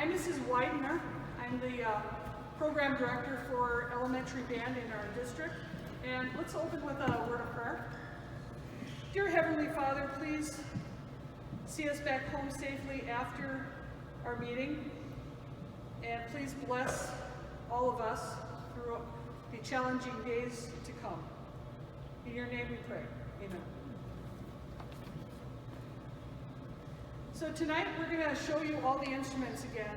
I'm Mrs. Widener. I'm the program director for elementary band in our district. And let's open with a word of prayer. Dear Heavenly Father, please see us back home safely after our meeting. And please bless all of us through the challenging days to come. In your name we pray. Amen. So tonight we're going to show you all the instruments again.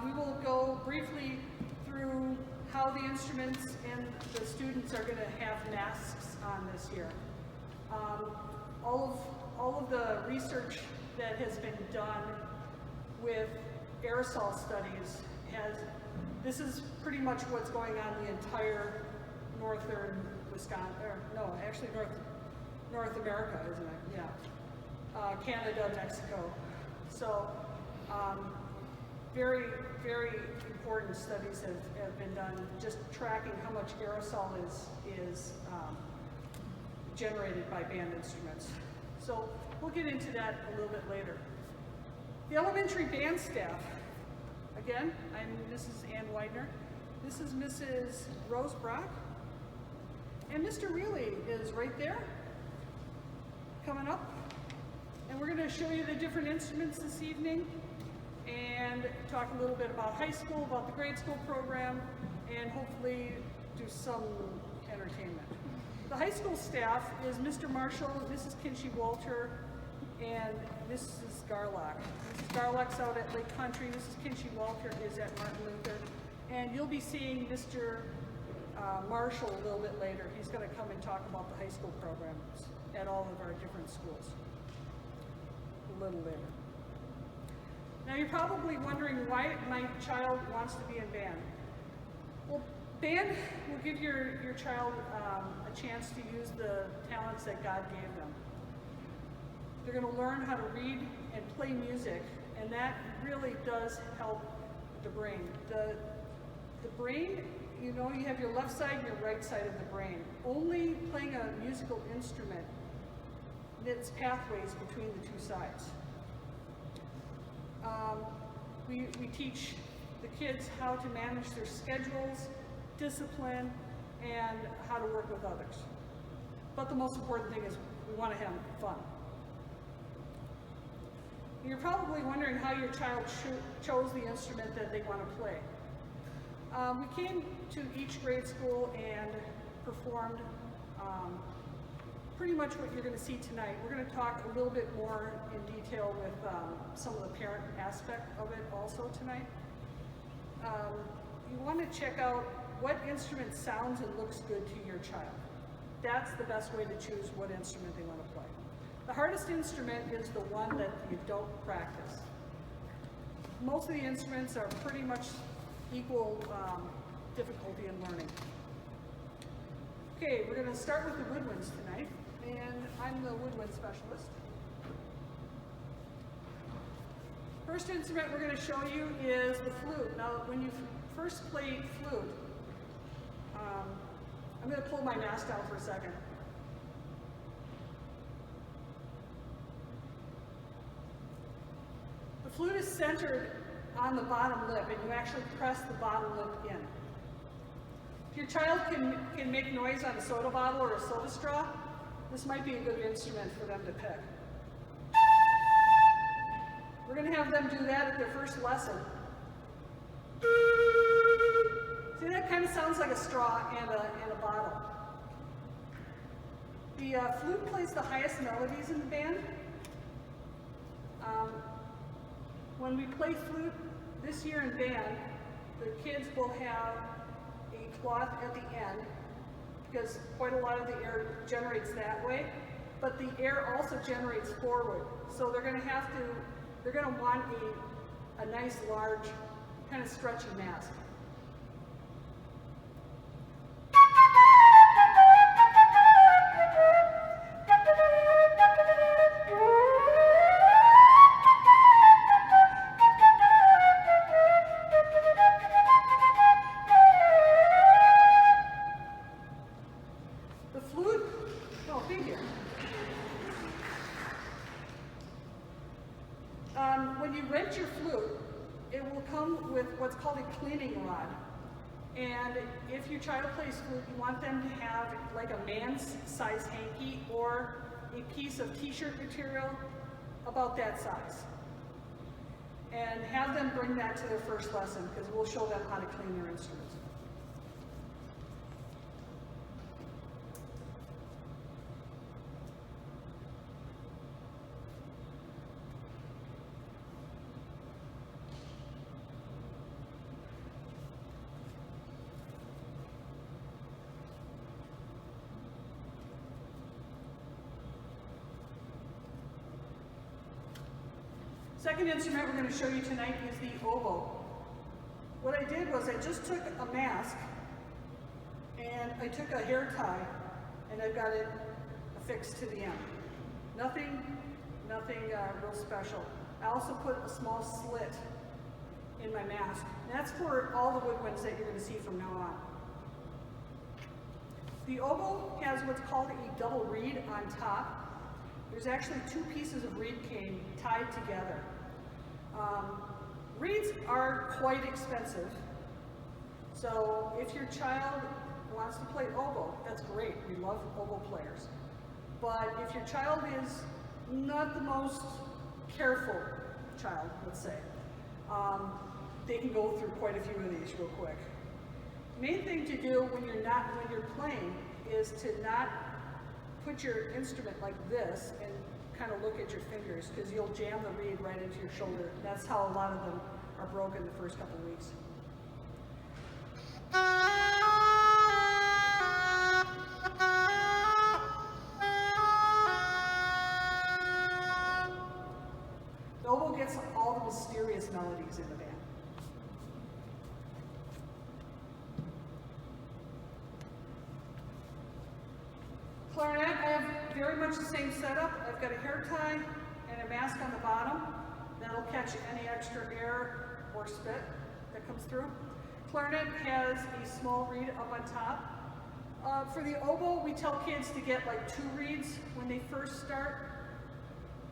We will go briefly through how the instruments and the students are going to have masks on this year. All of the research that has been done with aerosol studies this is pretty much what's going on in the entire northern Wisconsin, or no, actually North America, isn't it? Yeah. Canada, Mexico. So very, very important studies have been done just tracking how much aerosol is generated by band instruments. So we'll get into that a little bit later. The elementary band staff, again, I'm Mrs. Ann Widener. This is Mrs. Rose Brock. And Mr. Reilly is right there, coming up. And we're going to show you the different instruments this evening and talk a little bit about high school, about the grade school program, and hopefully do some entertainment. The high school staff is Mr. Marshall, Mrs. Kinchy Walter, and Mrs. Garlock. Mrs. Garlock's out at Lake Country, Mrs. Kinchy Walter is at Martin Luther, and you'll be seeing Mr. Marshall a little bit later. He's going to come and talk about the high school programs at all of our different schools a little later. Now you're probably wondering why my child wants to be in band. Well, band will give your child a chance to use the talents that God gave them. They're going to learn how to read and play music, and that really does help the brain. The brain, you know, you have your left side and your right side of the brain. Only playing a musical instrument knits pathways between the two sides. We teach the kids how to manage their schedules, discipline, and how to work with others. But the most important thing is we want to have fun. You're probably wondering how your child chose the instrument that they want to play. We came to each grade school and performed pretty much what you're going to see tonight. We're going to talk a little bit more in detail with some of the parent aspect of it also tonight. You want to check out what instrument sounds and looks good to your child. That's the best way to choose what instrument they want to play. The hardest instrument is the one that you don't practice. Most of the instruments are pretty much equal difficulty in learning. Okay, we're going to start with the woodwinds tonight, and I'm the woodwind specialist. First instrument we're going to show you is the flute. Now, when you first play flute, I'm going to pull my mask down for a second. The flute is centered on the bottom lip, and you actually press the bottom lip in. If your child can make noise on a soda bottle or a soda straw, this might be a good instrument for them to pick. We're going to have them do that at their first lesson. See, that kind of sounds like a straw and a bottle. The flute plays the highest melodies in the band. When we play flute this year in band, the kids will have a cloth at the end because quite a lot of the air generates that way, but the air also generates forward. So they're going to want a nice large kind of stretchy mask. When you rent your flute, cleaning rod. And if your child plays flute, you want them to have like a man's size hanky or a piece of t-shirt material about that size. And have them bring that to their first lesson because we'll show them how to clean their instruments. Second instrument we're going to show you tonight is the oboe. What I did was I just took a mask and I took a hair tie and I've got it affixed to the end. Nothing real special. I also put a small slit in my mask. And that's for all the woodwinds that you're going to see from now on. The oboe has what's called a double reed on top. There's actually two pieces of reed cane tied together. Reeds are quite expensive, so if your child wants to play oboe, that's great. We love oboe players. But if your child is not the most careful child, let's say, they can go through quite a few of these real quick. Main thing to do when you're playing is to not put your instrument like this and kind of look at your fingers because you'll jam the reed right into your shoulder. That's how a lot of them are broken the first couple of weeks. The oboe gets all the mysterious melodies in the band. Clarinet, I have very much the same setup. I've got a hair tie and a mask on the bottom. That'll catch any extra air or spit that comes through. Clarinet has a small reed up on top. For the oboe, we tell kids to get like 2 reeds when they first start.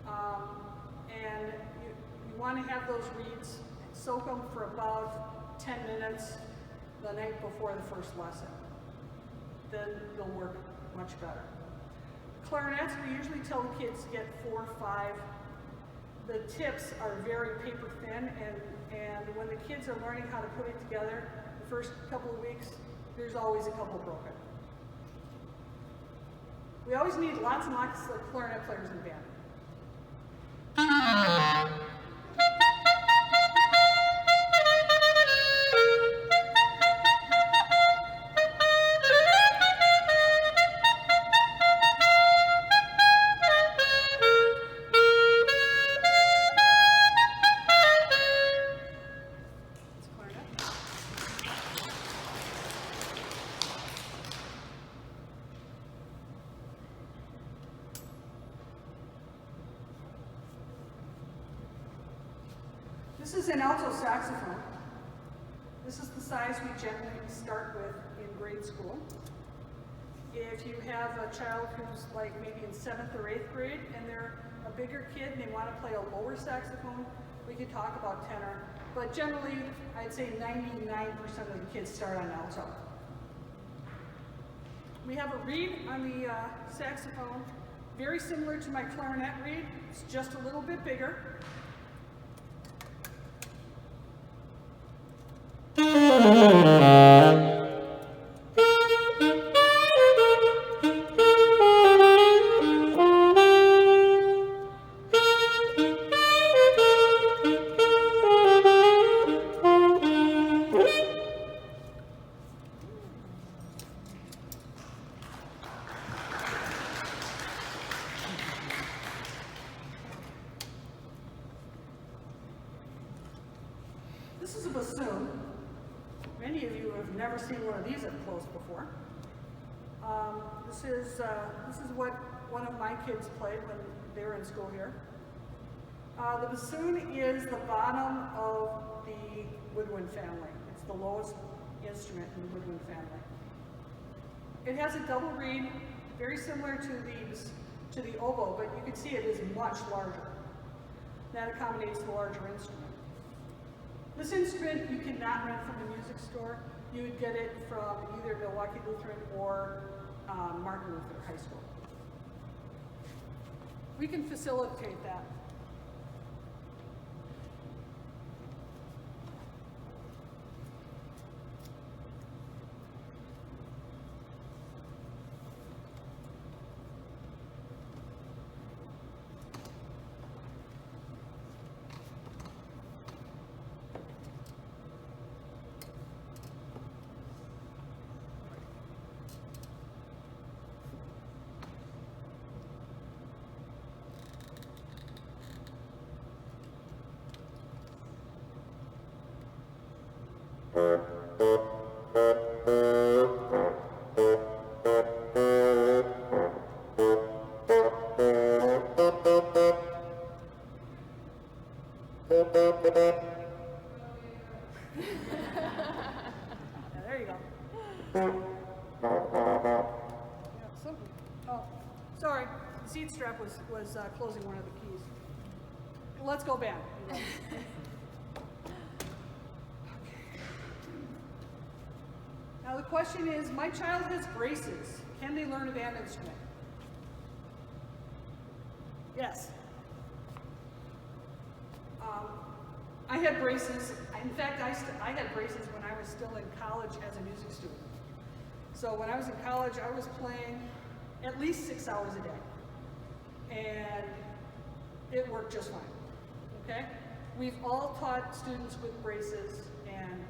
And you want to have those reeds, soak them for about 10 minutes the night before the first lesson. Then they'll work much better. Clarinets, we usually tell the kids to get 4 or 5. The tips are very paper thin, and when the kids are learning how to put it together, the first couple of weeks, there's always a couple broken. We always need lots and lots of clarinet players in the band. This is an alto saxophone. This is the size we generally start with in grade school. If you have a child who's like maybe in 7th or 8th grade and they're a bigger kid and they want to play a lower saxophone, we could talk about tenor. But generally, I'd say 99% of the kids start on alto. We have a reed on the saxophone, very similar to my clarinet reed. It's just a little bit bigger. This is a bassoon. Many of you have never seen one of these up close before. This is what one of my kids played when they were in school here. The bassoon is the bottom of the woodwind family. It's the lowest instrument in the woodwind family. It has a double reed, very similar to the oboe, but you can see it is much larger. That accommodates the larger instrument. This instrument you cannot rent from a music store. You would get it from either Milwaukee Lutheran or Martin Luther High School. We can facilitate that. There you go. Oh, sorry. The seat strap was closing one of the keys. Let's go back. Now the question is, my child has braces. Can they learn a band instrument? Yes. I had braces. In fact, I had braces when I was still in college as a music student. So when I was in college, I was playing at least 6 hours a day. And it worked just fine, okay? We've all taught students with braces, and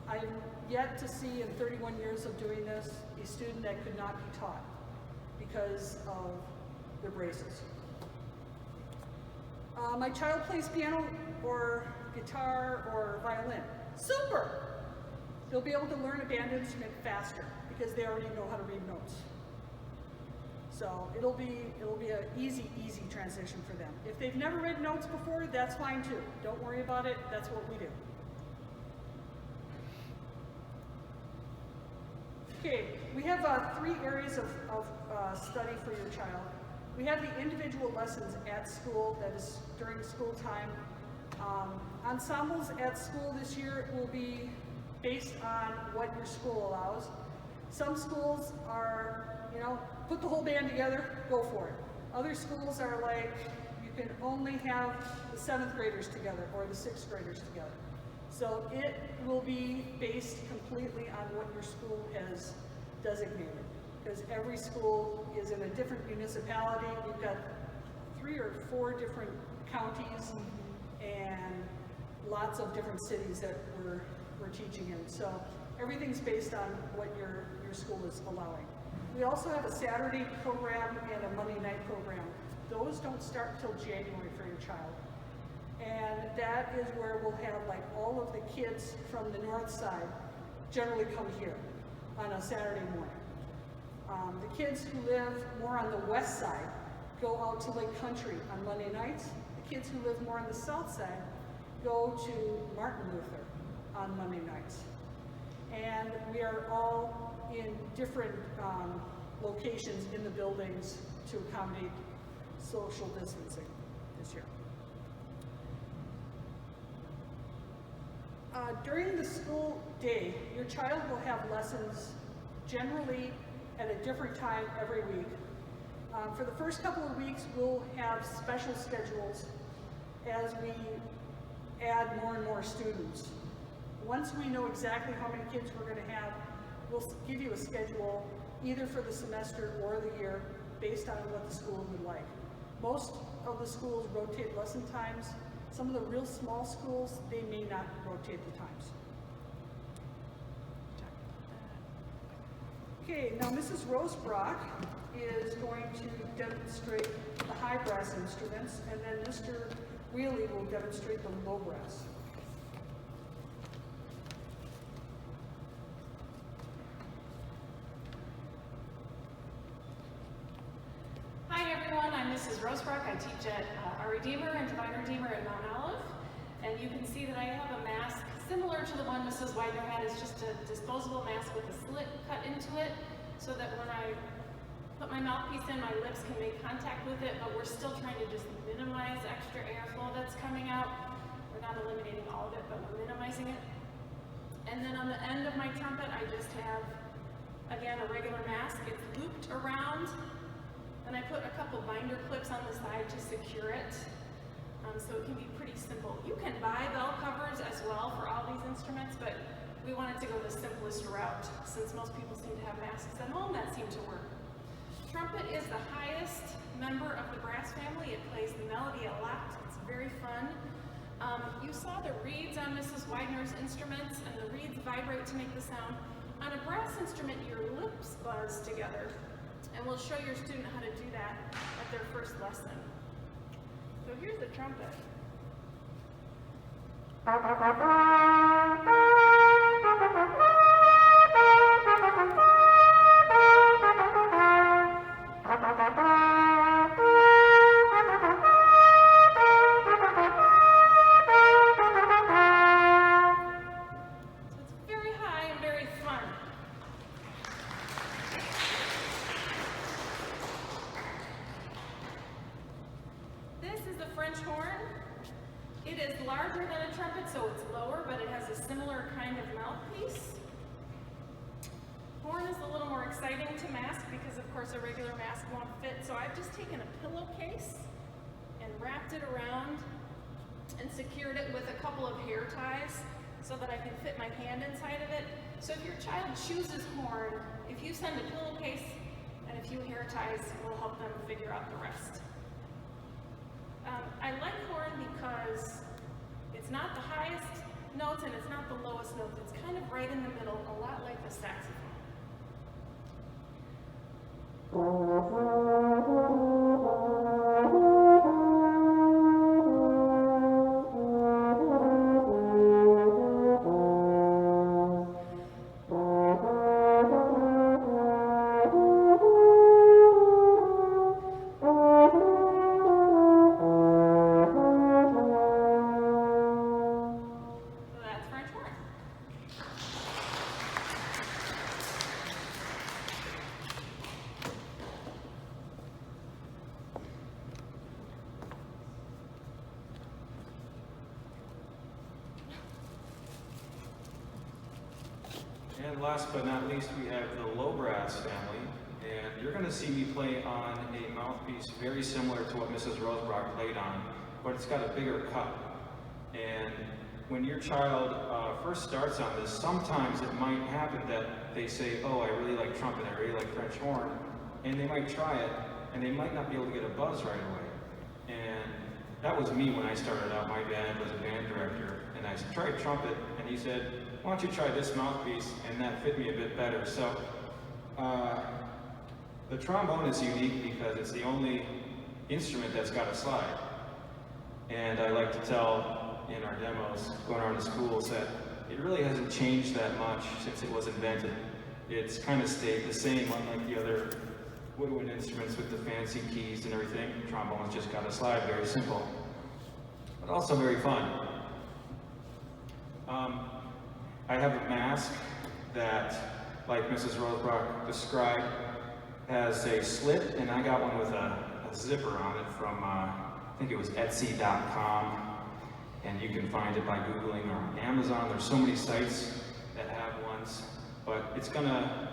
I've yet to see in 31 years of doing this a student that could not be taught because of their braces. My child plays piano or guitar or violin. Super! They'll be able to learn a band instrument faster because they already know how to read notes. So it'll be an easy transition for them. If they've never read notes before, that's fine too. Don't worry about it. That's what we do. Okay, we have 3 areas of study for your child. We have the individual lessons at school, that is during school time. Ensembles at school this year will be based on what your school allows. Some schools are, put the whole band together, go for it. Other schools are like, you can only have the 7th graders together or the 6th graders together. So it will be based completely on what your school has designated, because every school is in a different municipality. We've got 3 or 4 different counties and lots of different cities that we're teaching in. So everything's based on what your school is allowing. We also have a Saturday program and a Monday night program. Those don't start until January for your child. And that is where we'll have like all of the kids from the north side generally come here on a Saturday morning. The kids who live more on the west side go out to Lake Country on Monday nights. The kids who live more on the south side go to Martin Luther on Monday nights. And we are all in different locations in the buildings to accommodate social distancing this year. During the school day, your child will have lessons generally at a different time every week. For the first couple of weeks, we'll have special schedules as we add more and more students. Once we know exactly how many kids we're going to have, we'll give you a schedule either for the semester or the year based on what the school would like. Most of the schools rotate lesson times. Some of the real small schools, they may not rotate the times. Okay, now Mrs. Rosebrock is going to demonstrate the high brass instruments, and then Mr. Wheely will demonstrate the low brass. Hi everyone, I'm Mrs. Rosebrock. I teach at Our Redeemer and Divine Redeemer in Mount Olive. And you can see that I have a mask similar to the one Mrs. Widener had. It's just a disposable mask with a slit cut into it so that when I put my mouthpiece in, my lips can make contact with it, but we're still trying to just minimize extra airflow that's coming out. We're not eliminating all of it, but we're minimizing it. And then on the end of my trumpet, I just have, again, a regular mask. It's looped around, and I put a couple binder clips on the side to secure it, so it can be pretty simple. You can buy bell covers as well for all these instruments, but we wanted to go the simplest route. Since most people seem to have masks at home, that seemed to work. Trumpet is the highest member of the brass family. It plays the melody a lot. It's very fun. You saw the reeds on Mrs. Widener's instruments, and the reeds vibrate to make the sound. On a brass instrument, your lips buzz together, and we'll show your student how to do that at their first lesson. So here's the trumpet. French horn. It is larger than a trumpet, so it's lower, but it has a similar kind of mouthpiece. Horn is a little more exciting to mask because, of course, a regular mask won't fit. So I've just taken a pillowcase and wrapped it around and secured it with a couple of hair ties so that I can fit my hand inside of it. So if your child chooses horn, if you send a pillowcase and a few hair ties, will help them figure out the rest. I like horn because it's not the highest notes and it's not the lowest notes. It's kind of right in the middle, a lot like the saxophone. And last but not least, we have the low brass family, and you're going to see me play on a mouthpiece very similar to what Mrs. Rosebrock played on, but it's got a bigger cut. And when your child first starts on this, sometimes it might happen that they say, oh, I really like trumpet, I really like French horn, and they might try it, and they might not be able to get a buzz right away. And that was me when I started out. My dad was a band director, and I tried trumpet, and he said, why don't you try this mouthpiece? And that fit me a bit better. So the trombone is unique because it's the only instrument that's got a slide. And I like to tell in our demos, going around to schools, that it really hasn't changed that much since it was invented. It's kind of stayed the same, unlike the other woodwind instruments with the fancy keys and everything. Trombone's just got a slide, very simple, but also very fun. I have a mask that, like Mrs. Rosebrock described, has a slit, and I got one with a zipper on it from, I think it was Etsy.com, and you can find it by Googling or on Amazon. There's so many sites that have ones, but it's gonna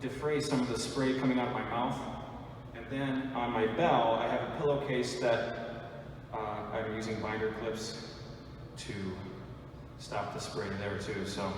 defray some of the spray coming out of my mouth. And then on my bell, I have a pillowcase that I'm using binder clips to stop the spray there too, so.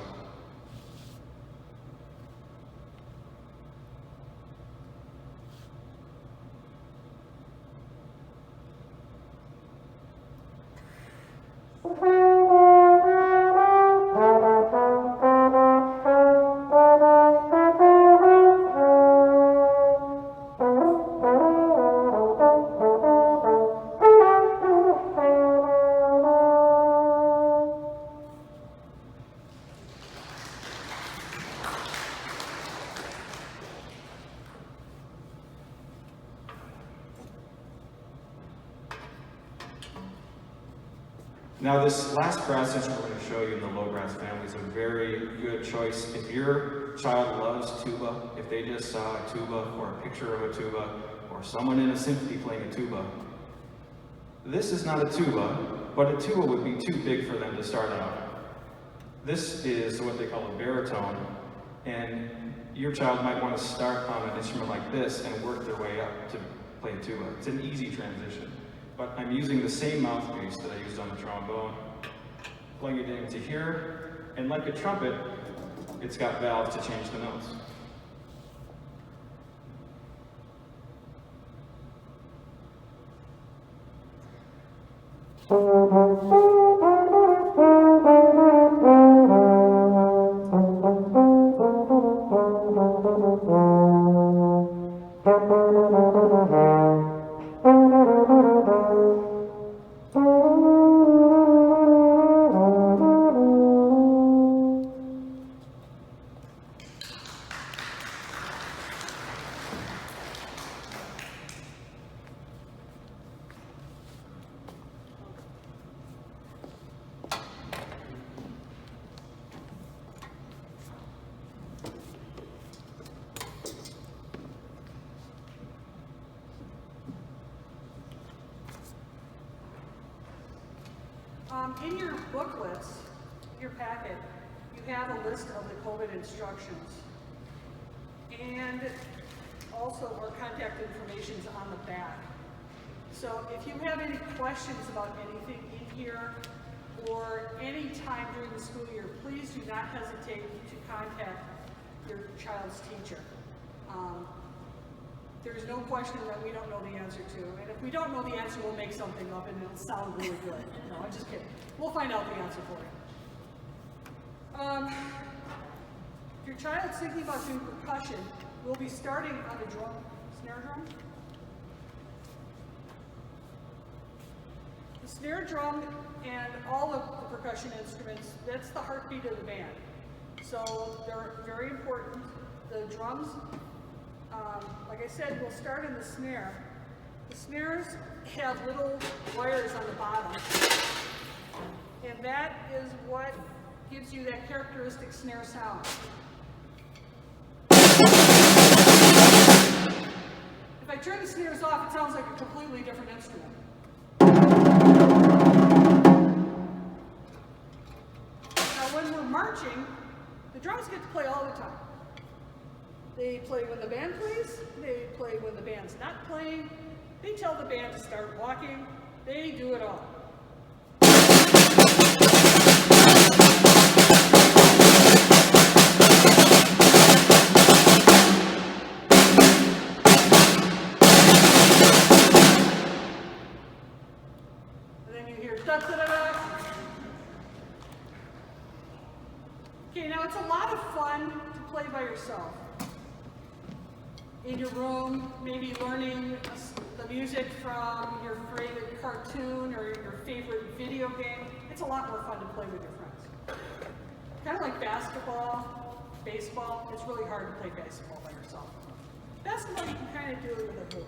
Now this last brass instrument we're going to show you in the low brass family is a very good choice. If your child loves tuba, if they just saw a tuba or a picture of a tuba, or someone in a symphony playing a tuba, this is not a tuba, but a tuba would be too big for them to start out. This is what they call a baritone, and your child might want to start on an instrument like this and work their way up to play tuba. It's an easy transition, but I'm using the same mouthpiece that I used on the trombone, plugging it into here, and like a trumpet, it's got valves to change the notes. In your booklets, your packet, you have a list of the COVID instructions. And also our contact information is on the back. So if you have any questions about anything in here or any time during the school year, please do not hesitate to contact your child's teacher. There's no question that we don't know the answer to. And if we don't know the answer, we'll make something up and it'll sound really good. No, I'm just kidding. We'll find out the answer for you. If your child's thinking about doing percussion, we'll be starting on a drum, snare drum. The snare drum and all of the percussion instruments, that's the heartbeat of the band. So they're very important. The drums, like I said, we'll start in the snare. The snares have little wires on the bottom, and that is what gives you that characteristic snare sound. If I turn the snares off, it sounds like a completely different instrument. Now when we're marching, the drums get to play all the time. They play when the band plays, they play when the band's not playing, they tell the band to start walking, they do it all. And then you hear da-da-da-da. Okay, now it's a lot of fun to play by yourself. In your room, maybe learning the music from your favorite cartoon or your favorite video game. It's a lot more fun to play with your friends. Kind of like basketball, baseball, it's really hard to play baseball by yourself. Basketball, you can kind of do it with a hoop.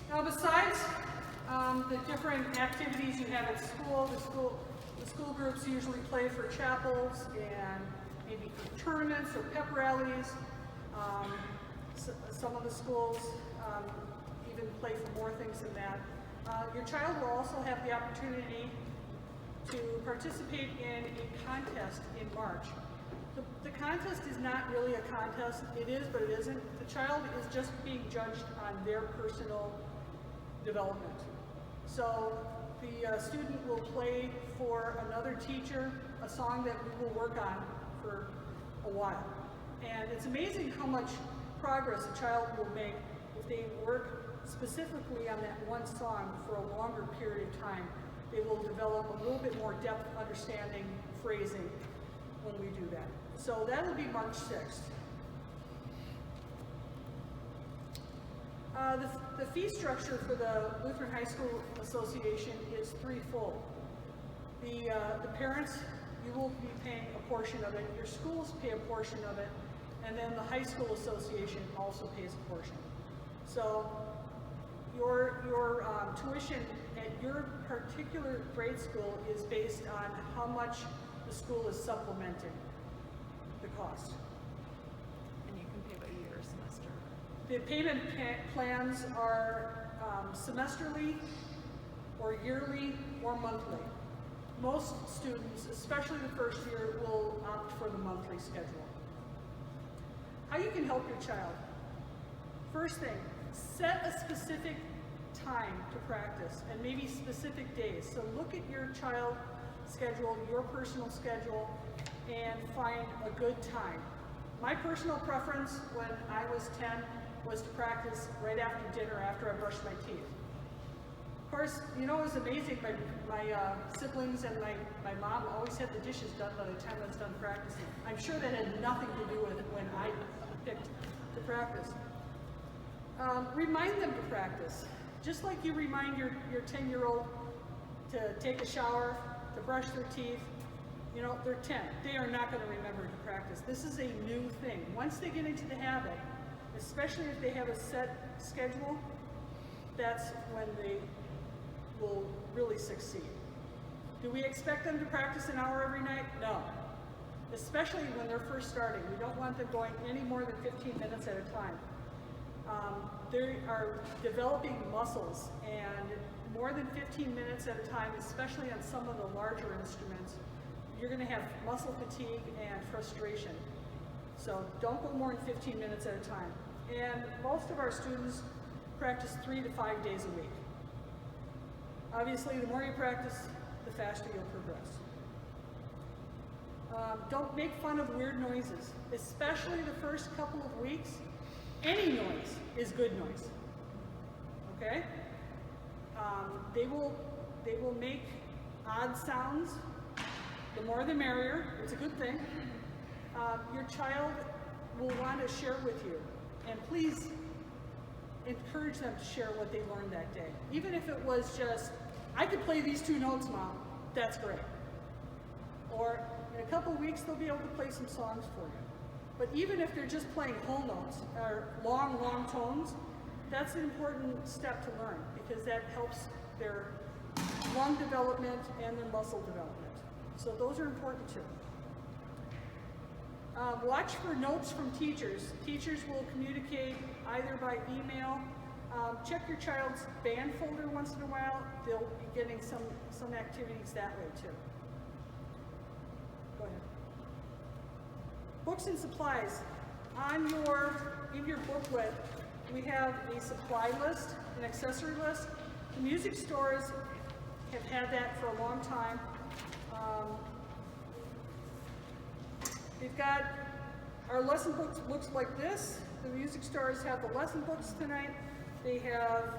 Now besides the different activities you have at school, the school groups usually play for chapels and maybe for tournaments or pep rallies. Some of the schools even play for more things than that. Your child will also have the opportunity to participate in a contest in March. The contest is not really a contest. It is, but it isn't. The child is just being judged on their personal development. So the student will play for another teacher a song that we will work on for a while. And it's amazing how much progress a child will make if they work specifically on that one song for a longer period of time. They will develop a little bit more depth understanding, phrasing when we do that. So that'll be March 6th. The fee structure for the Lutheran High School Association is threefold. The parents, you will be paying a portion of it, your schools pay a portion of it, and then the High School Association also pays a portion. So your tuition at your particular grade school is based on how much the school is supplementing the cost. And you can pay by year or semester. The payment plans are semesterly or yearly or monthly. Most students, especially the first year, will opt for the monthly schedule. How you can help your child. First thing, set a specific time to practice and maybe specific days. So look at your child schedule, your personal schedule, and find a good time. My personal preference when I was 10 was to practice right after dinner, after I brushed my teeth. Of course, you know, it was amazing. My siblings and my mom always had the dishes done by the time I was done practicing. I'm sure that had nothing to do with when I picked to practice. Remind them to practice. Just like you remind your 10-year-old to take a shower, to brush their teeth. You know, they're 10. They are not going to remember to practice. This is a new thing. Once they get into the habit, especially if they have a set schedule, that's when they will really succeed. Do we expect them to practice an hour every night? No. Especially when they're first starting. We don't want them going any more than 15 minutes at a time. They are developing muscles, and more than 15 minutes at a time, especially on some of the larger instruments, you're going to have muscle fatigue and frustration. So don't go more than 15 minutes at a time. And most of our students practice 3 to 5 days a week. Obviously, the more you practice, the faster you'll progress. Don't make fun of weird noises, especially the first couple of weeks. Any noise is good noise, okay? They will make odd sounds. The more the merrier. It's a good thing. Your child will want to share with you, and please encourage them to share what they learned that day. Even if it was just, I could play these 2 notes, Mom, that's great. Or in a couple of weeks, they'll be able to play some songs for you. But even if they're just playing whole notes or long, long tones, that's an important step to learn because that helps their lung development and their muscle development. So those are important too. Watch for notes from teachers. Teachers will communicate either by email. Check your child's band folder once in a while. They'll be getting some activities that way too. Go ahead. Books and supplies. In your booklet, we have a supply list, an accessory list. The music stores have had that for a long time. They've got our lesson books looks like this. The music stores have the lesson books tonight. They have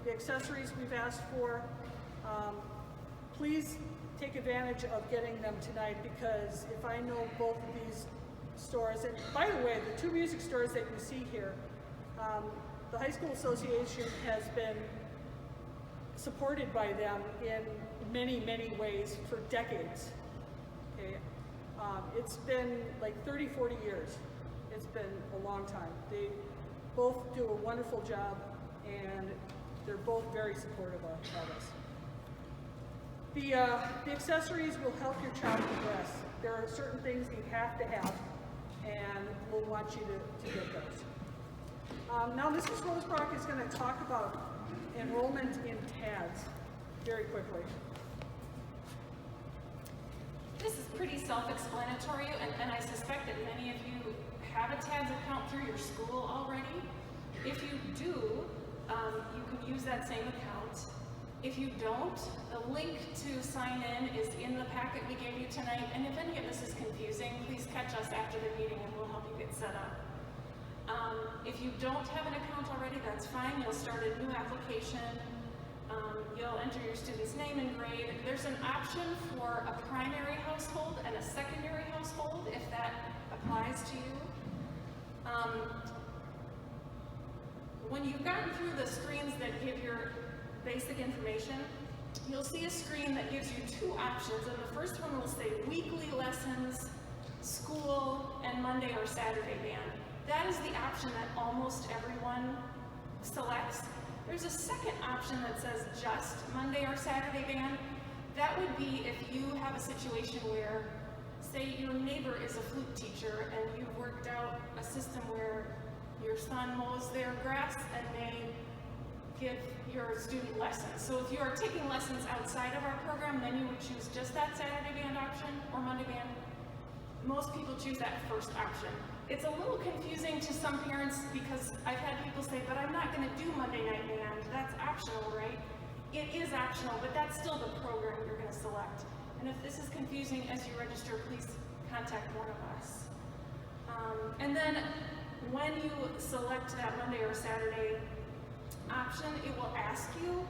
the accessories we've asked for. Please take advantage of getting them tonight because if I know both of these stores, and by the way, the 2 music stores that you see here, the High School Association has been supported by them in many, many ways for decades. Okay? It's been like 30, 40 years. It's been a long time. They both do a wonderful job, and they're both very supportive of us. The accessories will help your child progress. There are certain things you have to have, and we'll want you to get those. Now Mrs. Rosebrock is going to talk about enrollment in TADS very quickly. This is pretty self-explanatory, and I suspect that many of you have a TADS account through your school already. If you do, you can use that same account. If you don't, the link to sign in is in the packet we gave you tonight, and if any of this is confusing, please catch us after the meeting and we'll help you get set up. If you don't have an account already, that's fine. You'll start a new application. You'll enter your student's name and grade. There's an option for a primary household and a secondary household if that applies to you. When you've gotten through the screens that give your basic information, you'll see a screen that gives you two options, and the first one will say weekly lessons, school, and Monday or Saturday band. That is the option that almost everyone selects. There's a second option that says just Monday or Saturday band. That would be if you have a situation where, say your neighbor is a flute teacher and you've worked out a system where your son mows their grass and they give your student lessons. So if you are taking lessons outside of our program, then you would choose just that Saturday band option or Monday band. Most people choose that first option. It's a little confusing to some parents because I've had people say, but I'm not going to do Monday night band. That's optional, right? It is optional, but that's still the program you're going to select. And if this is confusing as you register, please contact one of us. And then when you select that Monday or Saturday option, it will ask you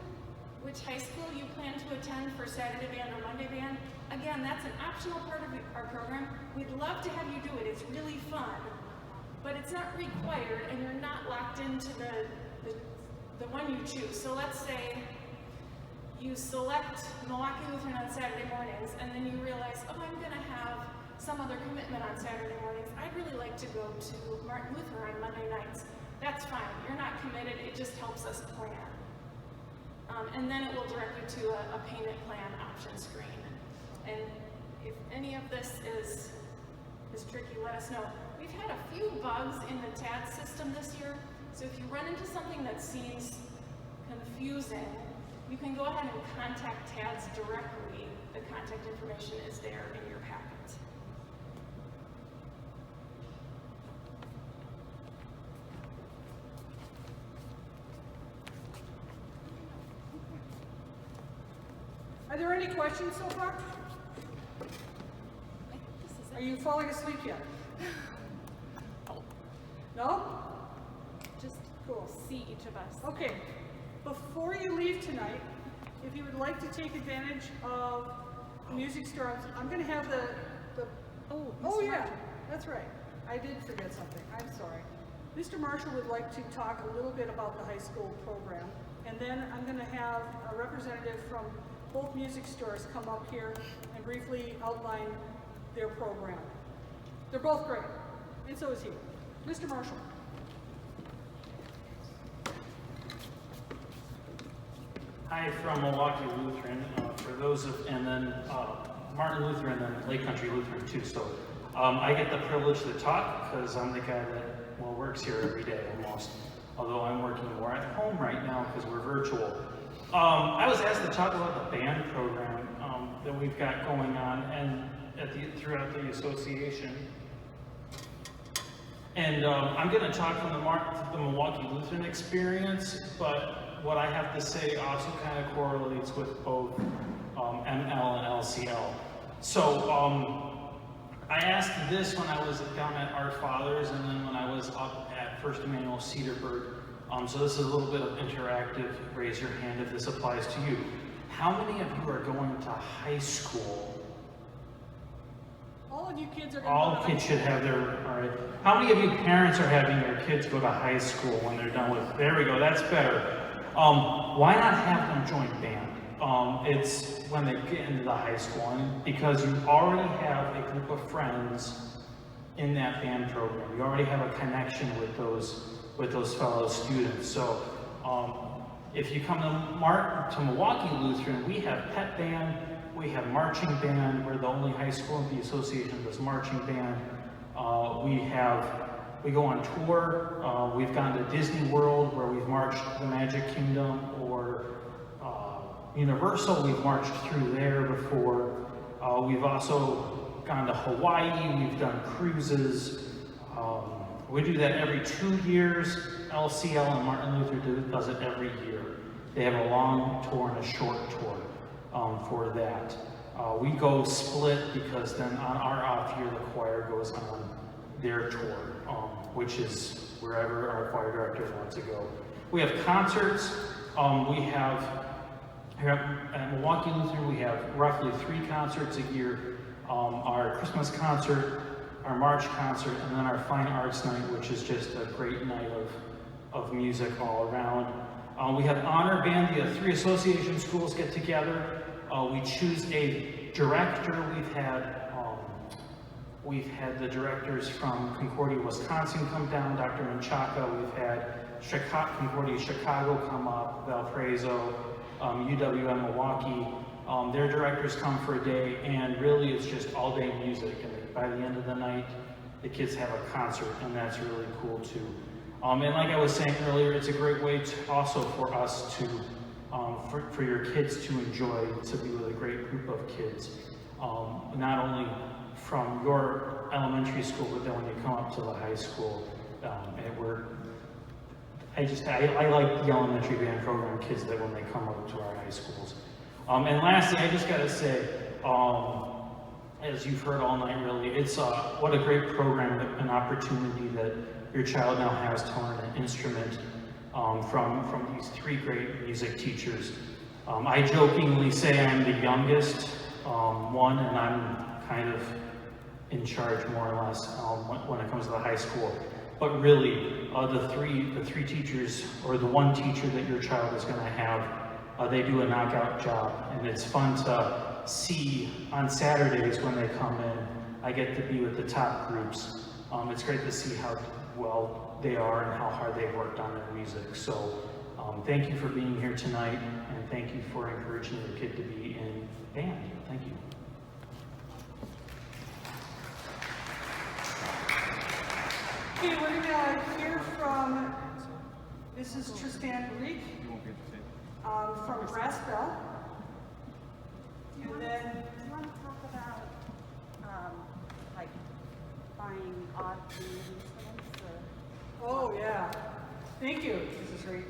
which high school you plan to attend for Saturday band or Monday band. Again, that's an optional part of our program. We'd love to have you do it. It's really fun, but it's not required, and you're not locked into the one you choose. So let's say you select Milwaukee Lutheran on Saturday mornings, and then you realize, oh, I'm going to have some other commitment on Saturday mornings. I'd really like to go to Martin Luther on Monday nights. That's fine. You're not committed. It just helps us plan. And then it will direct you to a payment plan option screen. And if any of this is tricky, let us know. We've had a few bugs in the TADS system this year, so if you run into something that seems confusing, you can go ahead and contact TADS directly. The contact information is there in your packet. Are there any questions so far? Are you falling asleep yet? No? Just Cool. see each of us. Okay, before you leave tonight, if you would like to take advantage of the music store, I'm going to have the oh yeah, that's right. I did forget something. I'm sorry. Mr. Marshall would like to talk a little bit about the high school program, and then I'm going to have a representative from both music stores come up here and briefly outline their program. They're both great, and so is he. Mr. Marshall. Hi, from Milwaukee Lutheran, for those of, and then Martin Lutheran and then Lake Country Lutheran too. So I get the privilege to talk because I'm the guy that works here every day almost. Although I'm working more at home right now because we're virtual. I was asked to talk about the band program that we've got going on and throughout the association. And I'm going to talk from the Milwaukee Lutheran experience, but what I have to say also kind of correlates with both ML and LCL. So I asked this when I was down at Our Fathers and then when I was up at First Emmanuel Cedarburg. So this is a little bit of interactive, raise your hand if this applies to you. How many of you are going to high school? All of you kids are going to All kids should have their, all right. How many of you parents are having their kids go to high school when they're done with, there we go, that's better. Why not have them join band? It's when they get into the high school, and because you already have a group of friends in that band program. You already have a connection with those fellow students. So if you come to Milwaukee Lutheran, we have pep band, we have marching band. We're the only high school in the association that does marching band. We go on tour. We've gone to Disney World where we've marched the Magic Kingdom, for Universal. We've marched through there before. We've also gone to Hawaii. We've done cruises. We do that every 2 years. LCL and Martin Luther does it every year. They have a long tour and a short tour for that. We go split because then on our off year, the choir goes on their tour, which is wherever our choir directors want to go. We have concerts. We have, here at Milwaukee Lutheran, we have roughly 3 concerts a year. Our Christmas concert, our March concert, and then our Fine Arts Night, which is just a great night of music all around. We have Honor Band. The 3 association schools get together. We choose a director. We've had the directors from Concordia, Wisconsin come down, Dr. Menchaca. We've had Concordia, Chicago come up, Valparaiso, UWM, Milwaukee. Their directors come for a day, and really it's just all day music. And by the end of the night, the kids have a concert, and that's really cool too. And like I was saying earlier, it's a great way to also for us to, for your kids to enjoy, to be with a great group of kids. Not only from your elementary school, but then when you come up to the high school, I like the elementary band program kids that when they come up to our high schools. And lastly, I just gotta say, as you've heard all night really, it's what a great program, an opportunity that your child now has to learn an instrument from these 3 great music teachers. I jokingly say I'm the youngest one, and I'm kind of in charge more or less when it comes to the high school. But really, the three teachers, or the 1 teacher that your child is going to have, they do a knockout job, and it's fun to see on Saturdays when they come in. I get to be with the top groups. It's great to see how well they are and how hard they've worked on their music. So thank you for being here tonight, and thank you for encouraging your kid to be in band. Thank you. Okay, we're gonna hear from Mrs. Tristan Reek from Brass Bell. Do you want to talk about like buying odd instruments? Oh yeah, thank you, Mrs. Reek.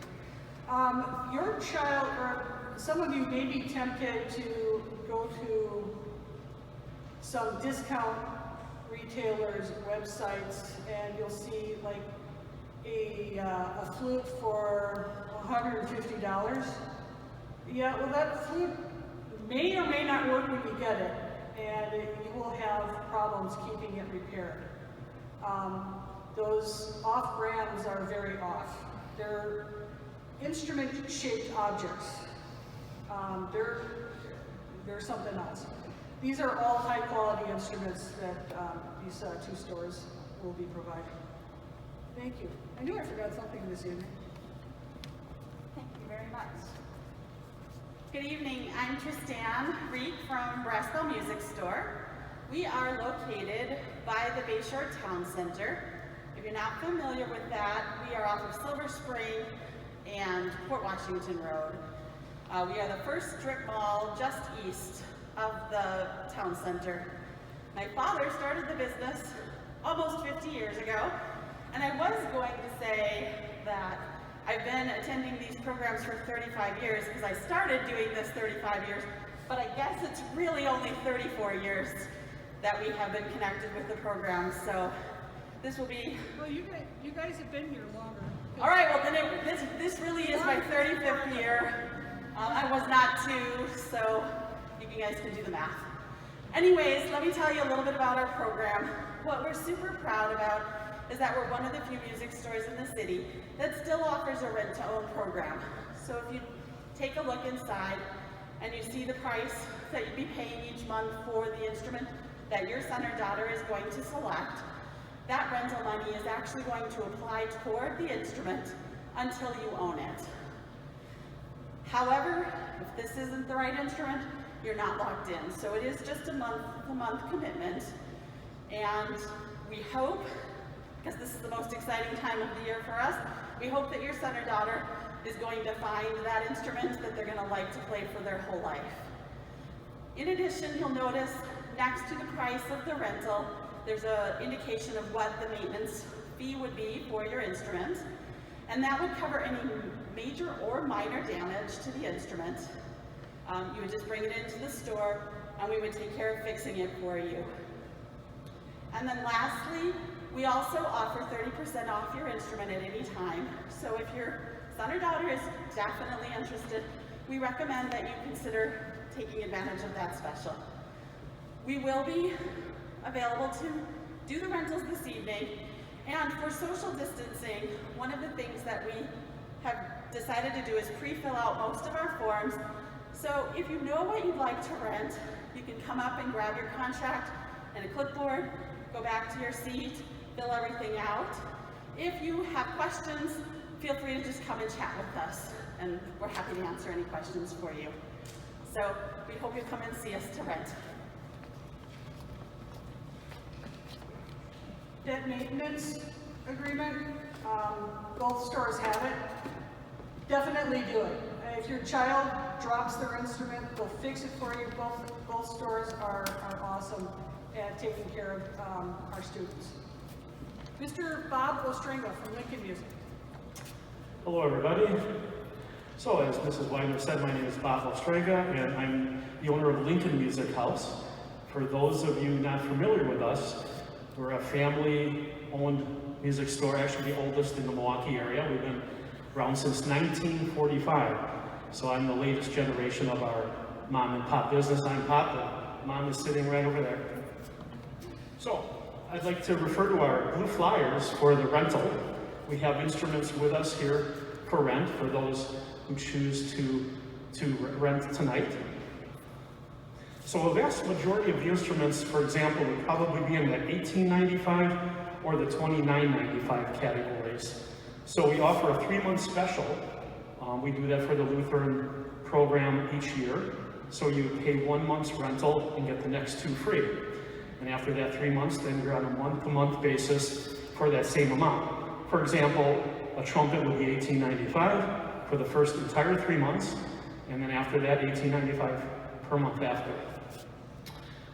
Your child, or some of you may be tempted to go to some discount retailers' websites, and you'll see like a flute for $150. Yeah, well that flute may or may not work when you get it, and you will have problems keeping it repaired. Those off brands are very off. They're instrument-shaped objects. They're something else. These are all high-quality instruments that these 2 stores will be providing. Thank you. I knew I forgot something this evening. Thank you very much. Good evening. I'm Tristan Reek from Brassville Music Store. We are located by the Bayshore Town Center. If you're not familiar with that, we are off of Silver Spring and Port Washington Road. We are the first strip mall just east of the town center. My father started the business almost 50 years ago, and I was going to say that I've been attending these programs for 35 years because I started doing this 35 years, but I guess it's really only 34 years that we have been connected with the program, so this will be... Well, you guys have been here longer. All right, well then this really is my 35th year. I was not 2, so you guys can do the math. Anyways, let me tell you a little bit about our program. What we're super proud about is that we're one of the few music stores in the city that still offers a rent-to-own program. So if you take a look inside and you see the price that you'd be paying each month for the instrument that your son or daughter is going to select, that rental money is actually going to apply toward the instrument until you own it. However, if this isn't the right instrument, you're not locked in. So it is just a month-to-month commitment. And we hope because this is the most exciting time of the year for us. We hope that your son or daughter is going to find that instrument that they're going to like to play for their whole life. In addition, you'll notice next to the price of the rental, there's an indication of what the maintenance fee would be for your instrument, and that would cover any major or minor damage to the instrument. You would just bring it into the store, and we would take care of fixing it for you. And then lastly, we also offer 30% off your instrument at any time. So if your son or daughter is definitely interested, we recommend that you consider taking advantage of that special. We will be available to do the rentals this evening, and for social distancing, one of the things that we have decided to do is pre-fill out most of our forms. So if you know what you'd like to rent, you can come up and grab your contract and a clipboard, go back to your seat, fill everything out. If you have questions, feel free to just come and chat with us, and we're happy to answer any questions for you. So we hope you come and see us to rent. Debt maintenance agreement, both stores have it. Definitely do it. If your child drops their instrument, they'll fix it for you. Both stores are awesome at taking care of our students. Mr. Bob Ostrenga from Lincoln Music. Hello, everybody. So, as Mrs. Weiner said, my name is Bob Ostrenga, and I'm the owner of Lincoln Music House. For those of you not familiar with us, we're a family-owned music store, actually the oldest in the Milwaukee area. We've been around since 1945. So I'm the latest generation of our mom and pop business. I'm Pop, but Mom is sitting right over there. So I'd like to refer to our blue flyers for the rental. We have instruments with us here for rent for those who choose to rent tonight. So a vast majority of the instruments, for example, would probably be in the $18.95 or the $29.95 categories. So we offer a 3-month special. We do that for the Lutheran program each year. So you pay 1 month's rental and get the next 2 free. And after that 3 months, then you're on a month-to-month basis for that same amount. For example, a trumpet would be $18.95 for the first entire 3 months, and then after that, $18.95 per month after.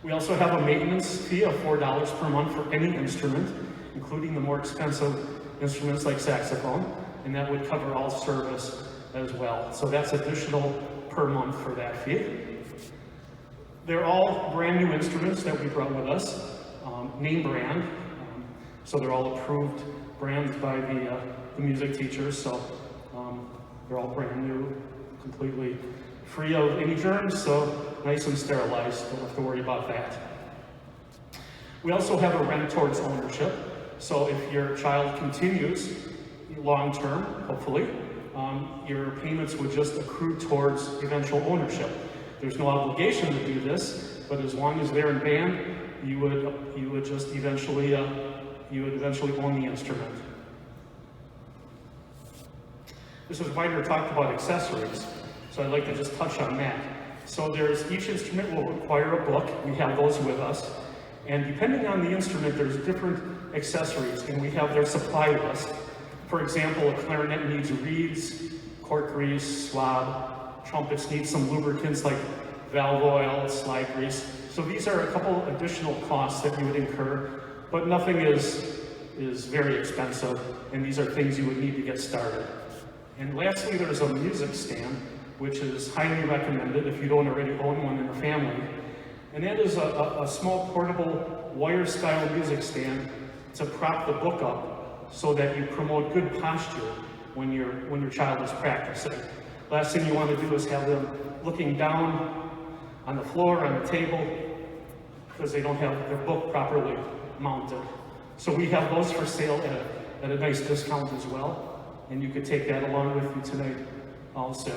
We also have a maintenance fee of $4 per month for any instrument, including the more expensive instruments like saxophone, and that would cover all service as well. So that's additional per month for that fee. They're all brand new instruments that we brought with us, name brand. So they're all approved brands by the music teachers. So they're all brand new, completely free of any germs, so nice and sterilized. Don't have to worry about that. We also have a rent towards ownership. So if your child continues long-term, hopefully, your payments would just accrue towards eventual ownership. There's no obligation to do this, but as long as they're in band, you would just eventually own the instrument. Mrs. Weiner talked about accessories, so I'd like to just touch on that. So each instrument will require a book. We have those with us. And depending on the instrument, there's different accessories, and we have their supply list. For example, a clarinet needs reeds, cork grease, swab. Trumpets need some lubricants like valve oil, slide grease. So these are a couple additional costs that you would incur, but nothing is very expensive, and these are things you would need to get started. And lastly, there's a music stand, which is highly recommended if you don't already own one in the family. And that is a small portable wire-style music stand to prop the book up so that you promote good posture when your child is practicing. Last thing you want to do is have them looking down on the floor, on the table, because they don't have their book properly mounted. So we have those for sale at a nice discount as well, and you could take that along with you tonight also.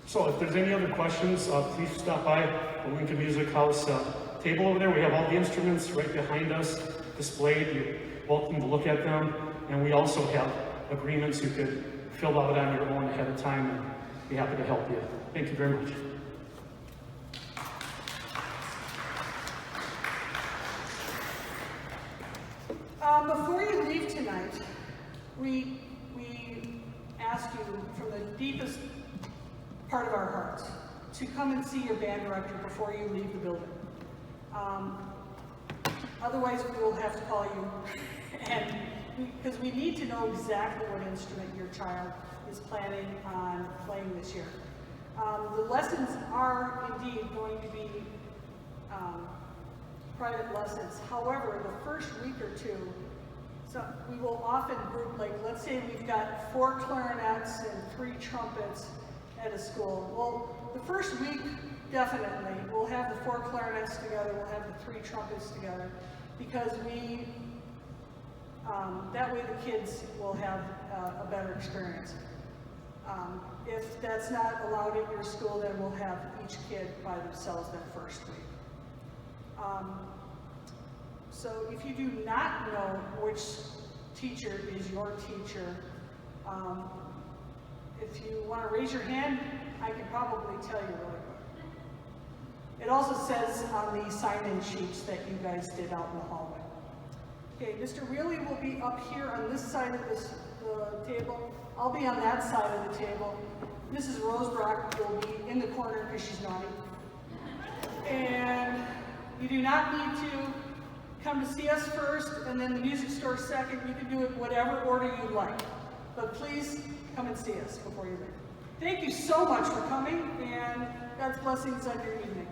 So if there's any other questions, please stop by the Lincoln Music House table over there. We have all the instruments right behind us displayed. You're welcome to look at them. And we also have agreements you could fill out on your own ahead of time, and be happy to help you. Thank you very much. before you leave tonight, we ask you from the deepest part of our hearts to come and see your band director before you leave the building. Otherwise, we will have to call you, and because we need to know exactly what instrument your child is planning on playing this year. The lessons are indeed going to be private lessons. However, the first week or two, so we will often group, like, let's say we've got 4 clarinets and 3 trumpets at a school. Well, the first week, definitely, we'll have the 4 clarinets together, we'll have the 3 trumpets together, because that way the kids will have a better experience. If that's not allowed at your school, then we'll have each kid by themselves that first week. So if you do not know which teacher is your teacher, if you want to raise your hand, I can probably tell you really quick. It also says on the sign-in sheets that you guys did out in the hallway. Okay, Mr. Wheelie will be up here on this side of the table. I'll be on that side of the table. Mrs. Rosebrock will be in the corner because she's naughty. And you do not need to come to see us first and then the music store second. You can do it whatever order you like. But please come and see us before you leave. Thank you so much for coming, and God's blessings on your evening.